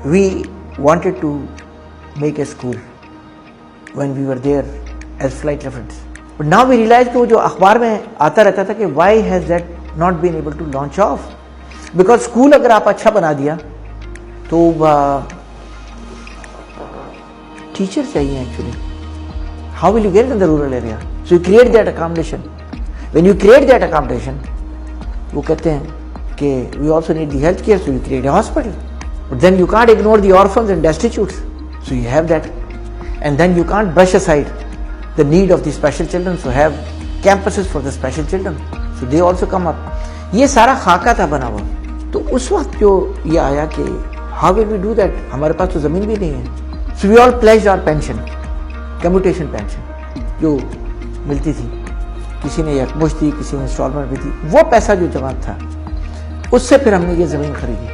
we wanted to make a school when we were there as flight lieutenants. But now we realize कि वो जो अखबार में आता रहता था कि why has that not been able to launch off? Because school अगर आप अच्छा बना दिया तो teacher चाहिए actually. How will you get it in the rural area? So you create that accommodation. When you create that accommodation, वो कहते हैं कि we also need the health care, so you create a hospital. But then you can't ignore the orphans and destitutes. So you have that. And then you can't brush aside the need of the special children, so have campuses for the special children. So they also come up. ये सारा खाका था बना हुआ. तो उस वक्त जो ये आया कि how will we do that? हमारे पास तो ज़मीन भी नहीं है. So we all pledged our pension, commutation pension, जो मिलती थी. किसी ने यकमुश्त दी, किसी ने इंस्टॉलमेंट भी दी. वो पैसा जो जमा था, उससे फिर हमने ये ज़मीन खरीदी.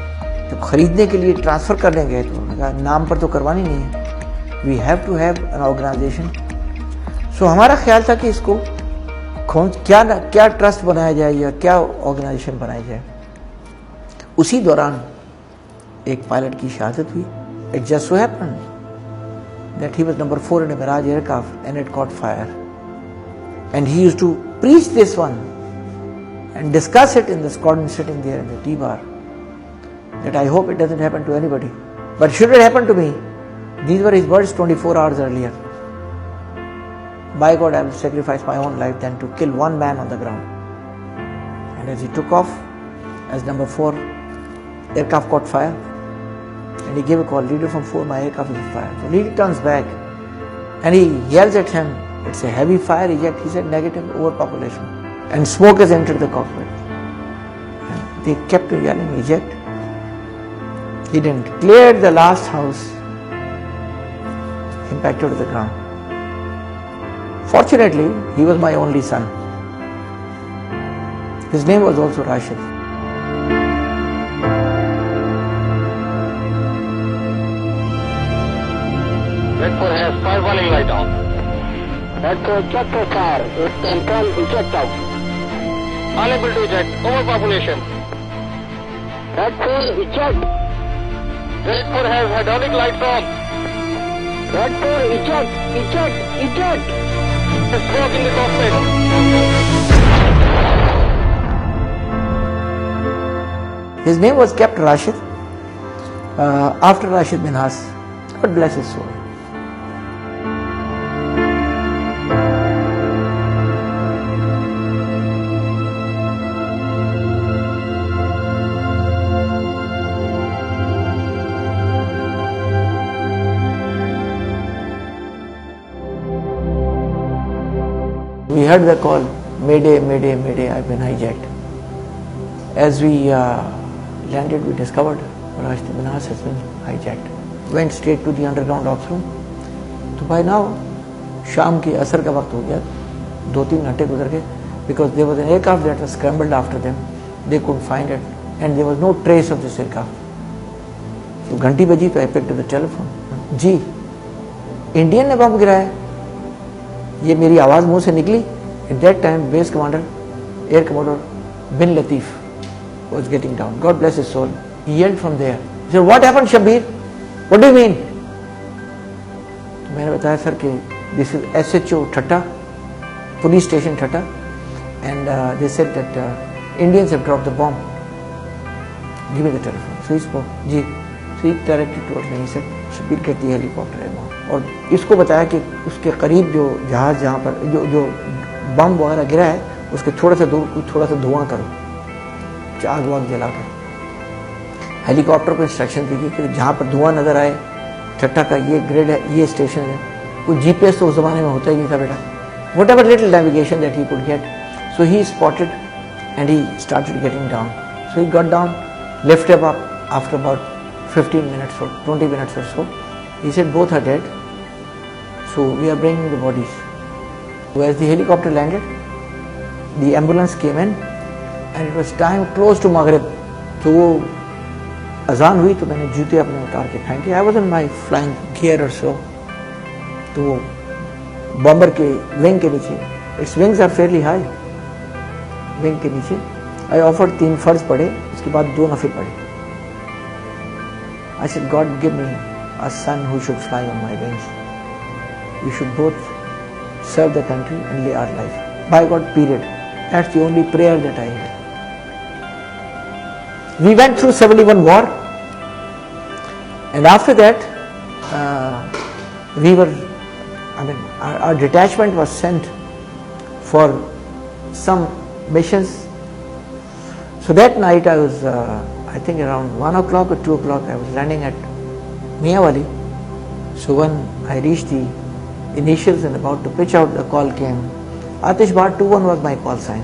जब खरीदने के लिए ट्रांसफ़र करने गए तो नाम पर तो करवानी नहीं है. We have to have an organization. So हमारा ख्याल था कि इसको क्या ट्रस्ट बनाया जाए या क्या ऑर्गेनाइजेशन बनाया जाए. उसी दौरान एक पायलट की शहादत हुई. It just so happened that he was number 4 in a Mirage aircraft and it caught fire. And he used to preach this one and discuss it in the squadron sitting there in the T-bar, that I hope it doesn't happen to anybody. But should it happen to me, these were his words 24 hours earlier. By God, I will sacrifice my own life than to kill one man on the ground. And as he took off, as number 4, aircraft caught fire. And he gave a call, leader from 4, my aircraft is on fire. So leader turns back and he yells at him, it's a heavy fire, eject. He said, negative, overpopulation. And smoke has entered the cockpit. And they kept yelling, eject. He didn't. Cleared the last house, impacted to the ground. Fortunately, he was my only son. His name was also Rashid. Red 4 has 5 warning light on. Red 4 check for fire. It can eject out. Unable to eject. Overpopulation. Red 4 eject. Red 4 has hydraulic lights on. Red 4 eject. Eject. Eject. Smoke in the cockpit. His name was kept Rashid after Rashid Minhas. God bless his soul. We heard the call, Mayday, Mayday, Mayday, I've been hijacked. As we landed, we discovered Rashid Minhas has been hijacked. Went straight to the underground ops room. So by now, शाम के असर का वक्त हो गया. 2-3 घंटे गुजर गए. Because there was an aircraft that was scrambled after them. They couldn't find it. And there was no trace of this aircraft. So घंटी बजी तो I picked up the telephone. जी, इंडियन ने बम गिराया. ये मेरी आवाज़ मुंह से निकली. At that time, base commander, Air Commodore Bin Latif was getting down. God bless his soul. He yelled from there. He said, "What happened, Shabir? What do you mean?" तो मैंने बताया सर कि this is SHO Thatta, police station Thatta, and they said that Indians have dropped the bomb. Give me the telephone. So he spoke. Ji. So he directed towards me. He said, "Shabir, get the helicopter and bomb." और इसको बताया कि उसके करीब जो जहाज जहाँ पर जो बम वगैरह गिरा है उसके थोड़ा सा धुआं करो, आग वाग जला कर. हेलीकॉप्टर को इंस्ट्रक्शन दी कि जहाँ पर धुआं नजर आए, ठट्टा का ये ग्रिड है, ये स्टेशन है. कोई जीपीएस तो उस जमाने में होता ही नहीं था बेटा. What ever little navigation that he could get. So he spotted and he started getting down. So he got down, lifted up after about 15 minutes or 20 minutes or so. He said both are dead. So we are bringing the bodies. So as the helicopter landed, the ambulance came in and it was time close to Maghrib. तो वो अजान हुई तो मैंने जूते अपने उतार के फेंके. I was in my flying gear or so. तो वो बॉम्बर के विंग के नीचे, its wings are fairly high. Wing के नीचे I offered 3 फर्ज पढ़े, उसके बाद 2 नफिल पढ़े. I said, God, give me a son who should fly on my wings. We should both serve the country and lay our life. By God, period. That's the only prayer that I had. We went through 71 war, and after that, our detachment was sent for some missions. So that night I was, I think around 1 o'clock or 2 o'clock, I was landing at Miawali. So when I reached the initials and about to pitch out, the call came. Atishbahar 21 was my call sign.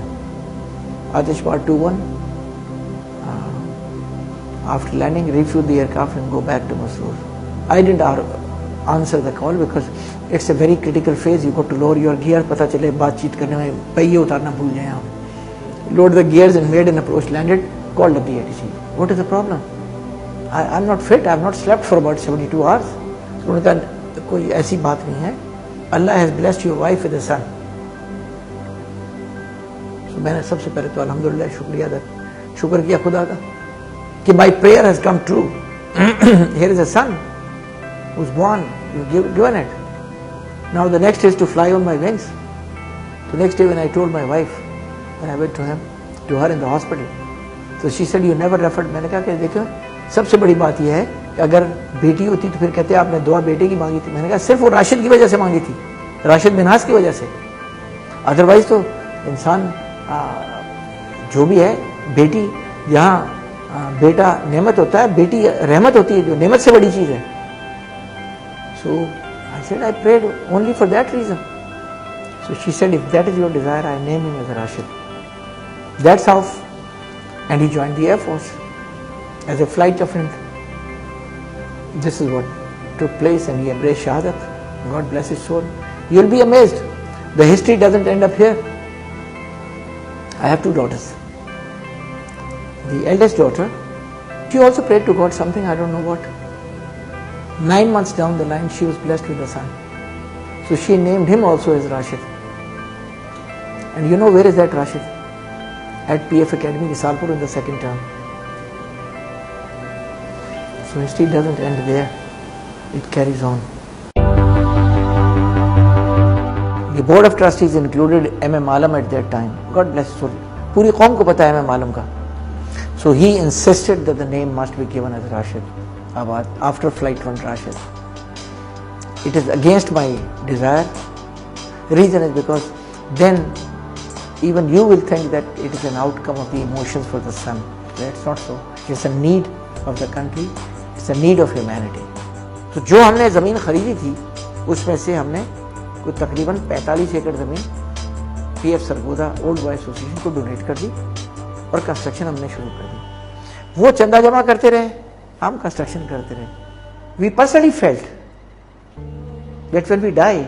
Atishbahar 21. After landing, refuel the aircraft and go back to Masroor. I didn't answer the call because it's a very critical phase. You got to lower your gear. पता चले बातचीत करने में पहिए उतारना भूल जाए आप. Load the gears and made an approach. Landed. Called up the ATC. What is the problem? I'm not fit. I have not slept for about 72 hours. उन्होंने कहा कोई ऐसी बात नहीं है. Allah has blessed your wife with a son. So मैंने सबसे पहले तो अल्हम्दुलिल्लाह शुक्र किया खुदा का कि my prayer has come true. Here is a son who's born. You've given it. Now the next is to fly on my wings. The next day when I told my wife, when I went to her in the hospital, so she said, you never referred. मैंने कहा कि देखो सबसे बड़ी बात यह है कि अगर बेटी होती तो फिर कहते आपने दुआ बेटे की मांगी थी. मैंने कहा सिर्फ वो राशिद की वजह से मांगी थी, राशिद मिन्हास की वजह से. अदरवाइज तो इंसान जो भी है, बेटी यहाँ बेटा नेमत होता है, बेटी रहमत होती है, जो नेमत से बड़ी चीज है. So I said I prayed only for that reason. So she said, if that is your desire, I name him as Rashid. That's how, and he joined the Air Force as a flight attendant. This is what took place, and he embraced Shahadat. God bless his soul. You'll be amazed. The history doesn't end up here. I have two daughters. The eldest daughter, she also prayed to God something, I don't know what. 9 months down the line, she was blessed with a son. So she named him also as Rashid. And you know where is that Rashid? At PF Academy, Visalpur in the second term. So history doesn't end there. It carries on. The board of trustees included M.M. Alam at that time. God bless his soul. पूरी कौम को पता है M.M. Alam का. So he insisted that the name must be given as Rashid Abad after Flight 1 Rashid. It is against my desire. The reason is because then even you will think that it is an outcome of the emotions for the son. That's not so. It's a need of the country. It's a need of humanity. तो जो हमने ज़मीन खरीदी थी उसमें से हमने कोई तकरीबन 45 एकड़ ज़मीन PF Sargodha old boy association को डोनेट कर दी और कंस्ट्रक्शन हमने शुरू कर दी. वो चंदा जमा करते रहे, हम कंस्ट्रक्शन करते रहे. We personally felt that when we die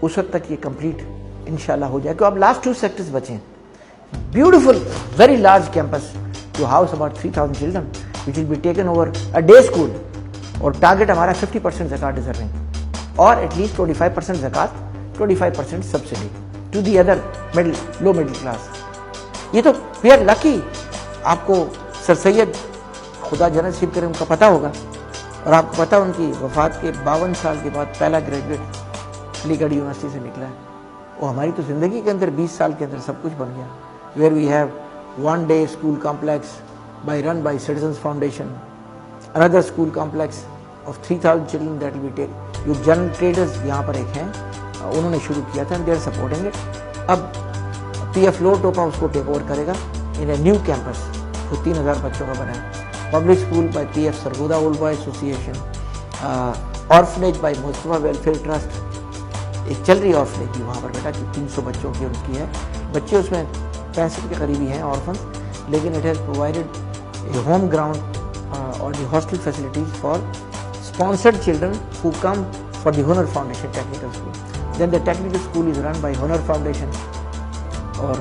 उस वक्त तक ये कंप्लीट इंशाल्लाह हो जाए. अब लास्ट 2 सेक्टर्स बचे. Beautiful very large campus to house about 3000 children which will be taken over a day school. और टारगेट हमारा 50% ज़कात डिजर्विंग और एटलीस्ट 25% ज़कात, 25% subsidy to the other low middle class. ये तो वी आर लकी. आपको sir Syed खुदा जन्नत नसीब करे उनका पता होगा, और आपको पता उनकी वफात के 52 साल के बाद पहला ग्रेजुएट अलीगढ़ यूनिवर्सिटी से निकला है. वो हमारी तो ज़िंदगी के अंदर 20 साल के अंदर सब कुछ बन गया. Where we have 1 day school complex run by citizens foundation, another school complex of 3000 children that will take. जो जनरल ट्रेडर्स यहाँ पर एक हैं, उन्होंने शुरू किया था, दे आर सपोर्टिंग इट. अब PF लो टोपा उसको टेक ओवर करेगा इन ए न्यू कैंपस जो 3000 बच्चों का बना है. Public school by PF Sargodha old boy association, orphanage by Mustafa welfare trust. एक चल रही ऑर्फनेज वहाँ पर बेटा जो 300 बच्चों की उनकी है. बच्चे उसमें 65 के करीबी हैं ऑर्फन्स, लेकिन it has provided a home ground और the hostel facilities for sponsored children who come for the Hunar foundation technical school. Then the technical school is run by Hunar foundation और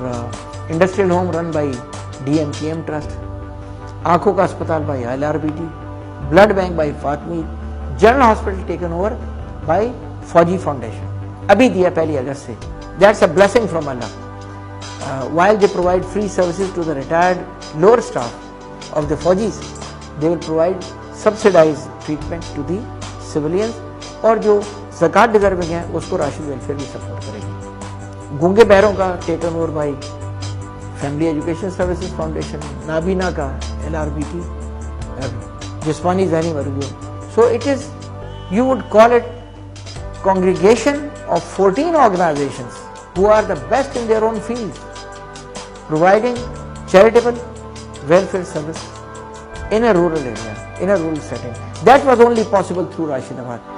industrial home run by DMKM trust, आंखों का अस्पताल by ILRBT, blood bank by Fatmi, general hospital taken over by Fauji foundation. अभी दिया 1 अगस्त से. That's a blessing from Allah. while they provide free services to the retired lower staff of the Fauji's, they will provide subsidized treatment to the civilians, और जो ज़कात deserving है उसको Rashid welfare भी सपोर्ट करेगी। गूंगे बहरों का taken over by family education services foundation, नाबीना का LRBT, जिस्मानी ज़हनी मरीजों। So it is, you would call it congregation of 14 organizations who are the best in their own fields, providing charitable welfare service in a rural area, in a rural setting. That was only possible through Rashidabad.